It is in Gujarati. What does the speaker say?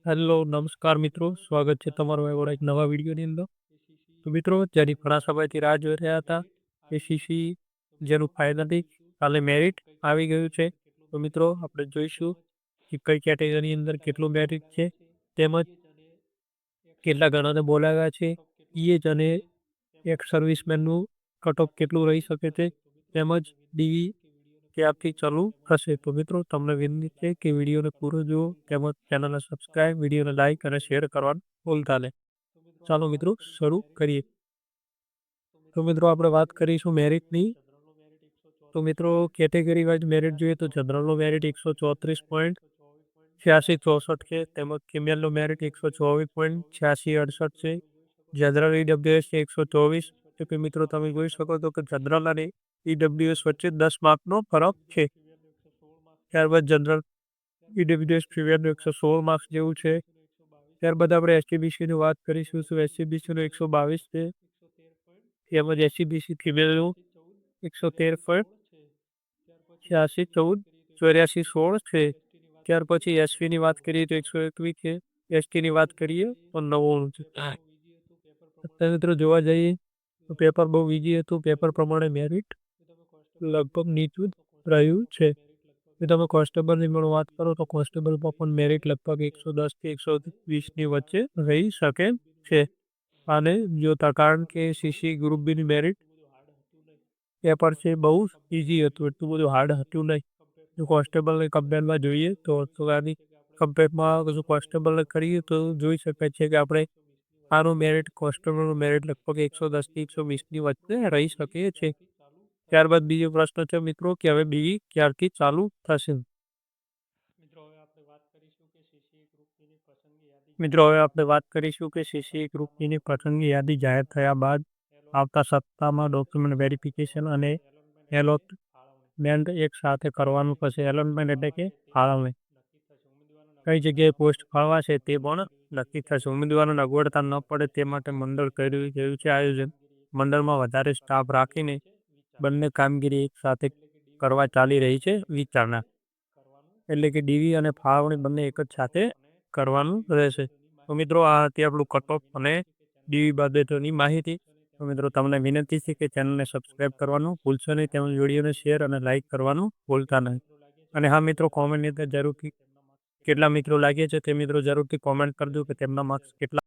હેલો નમસ્કાર મિત્રો, સ્વાગત છે તમારું એક નવા વિડીયોની અંદર. તો મિત્રો, જેની ઘણા સમયથી રાહ જોઈ રહ્યા હતા, એસીસી જેનું ફાઇનલી કાલે મેરિટ આવી ગયું છે. તો મિત્રો, આપણે જોઈશું કે કઈ કેટેગરીની અંદર કેટલું મેરિટ છે, તેમજ કેટલા ગણાને બોલાવ્યા છે, ઈએજ અને એક સર્વિસમેનનું કટ ઓફ કેટલું રહી શકે છે, તેમજ ડીવી ક્યારથી ચાલુ થશે. તો મિત્રો, તમને વિનંતી છે કે વિડીયોને પૂરો જુઓ, તેમજ ચેનલને સબસ્ક્રાઇબ, વિડીયોને લાઇક અને શેર કરવાનું ભૂલતા નહીં. ચાલો મિત્રો, શરૂ કરીએ. તો મિત્રો, આપણે વાત કરીશું મેરિટની. તો મિત્રો, કેટેગરી વાઇઝ મેરિટ જોઈએ તો જનરલનો મેરિટ 134.8664 છે, તેમજ ફિમેલનો મેરિટ 124.8668 છે. General EWS 124. તો કે મિત્રો, તમે જોઈ શકો છો કે જનરલ અને ઈડબ્લ્યુએસ વચ્ચે 10 માર્કનો ફરક છે. ત્યારબાદ જનરલ ઈડબ્લ્યુએસ ફિમેલનું 116 માર્ક્સ જેવું છે. ત્યારબાદ આપણે એસસીબીસીની વાત કરીશું. એસસીબીસીનું 122 છે, તેમજ એસસીબીસી ફિમેલનું 113.8614 છે. ત્યાર પછી એસવીની વાત કરીએ તો 121 છે. એસટીની વાત કરીએ તો 99 છે. અત્યારે મિત્રો જોવા જઈએ તો પેપર બહુ ઈઝી હતું. પેપર પ્રમાણે મેરિટ લગભગ નીચું જ રહ્યું છે. જો તમે કોન્સ્ટેબલની પણ વાત કરો તો કોન્સ્ટેબલમાં પણ મેરિટ લગભગ 110 થી 120ની વચ્ચે રહી શકે છે. અને જોતા કારણ કે સીસી ગ્રુપ બીની મેરિટ પેપર છે બહુ ઈઝી હતું, એટલું બધું હાર્ડ હતું નહીં. જો કોન્સ્ટેબલને કમ્પેરમાં જોઈએ તો આની કમ્પેરમાં કોન્સ્ટેબલને કરીએ તો જોઈ શકાય છે કે આપણે આનું મેરિટ કોન્સ્ટેબલનું મેરિટ લગભગ 110 થી 120ની વચ્ચે રહી શકે છે. ત્યારબાદ બીજો પ્રશ્ન છે મિત્રો કે હવે બીઈ ક્યારથી ચાલુ થશે. મિત્રો, હવે આપણે વાત કરીશું કે સીસી ગ્રુપની પસંદગી યાદી જાહેર થયા બાદ આવતા સપ્તાહમાં ડોક્યુમેન્ટ વેરિફિકેશન અને એલોટમેન્ટ એક સાથે કરવાનું થશે. એલોટમેન્ટ એટલે કે ફાળવણી. કઈ જગ્યાએ પોસ્ટ ફાળવાશે તે પણ નક્કી થશે. ઉમેદવારોને અગવડતા ન પડે તે માટે મંડળ કરી રહ્યું છે આયોજન. મંડળમાં વધારે સ્ટાફ રાખીને બંને કામગીરી એક સાથે કરવા ચાલી રહી છે વિચારણા. એટલે કે ડીવી અને ફાળવણી બંને એક જ સાથે કરવાનું રહેશે. તો મિત્રો, આ હતી આપણું કટ ઓફ અને ડીવી બાબતોની માહિતી. તો મિત્રો, તમને વિનંતી છે કે ચેનલને સબસ્ક્રાઇબ કરવાનું ભૂલશો નહીં, તેમજ વિડીયોને શેર અને લાઇક કરવાનું ભૂલતા નહીં. અને હા મિત્રો, કોમેન્ટની અંદર જરૂરથી કેટલા મિત્રો લાગે છે તે મિત્રો જરૂરથી કોમેન્ટ કરજો કે તેમના માર્ક્સ કેટલા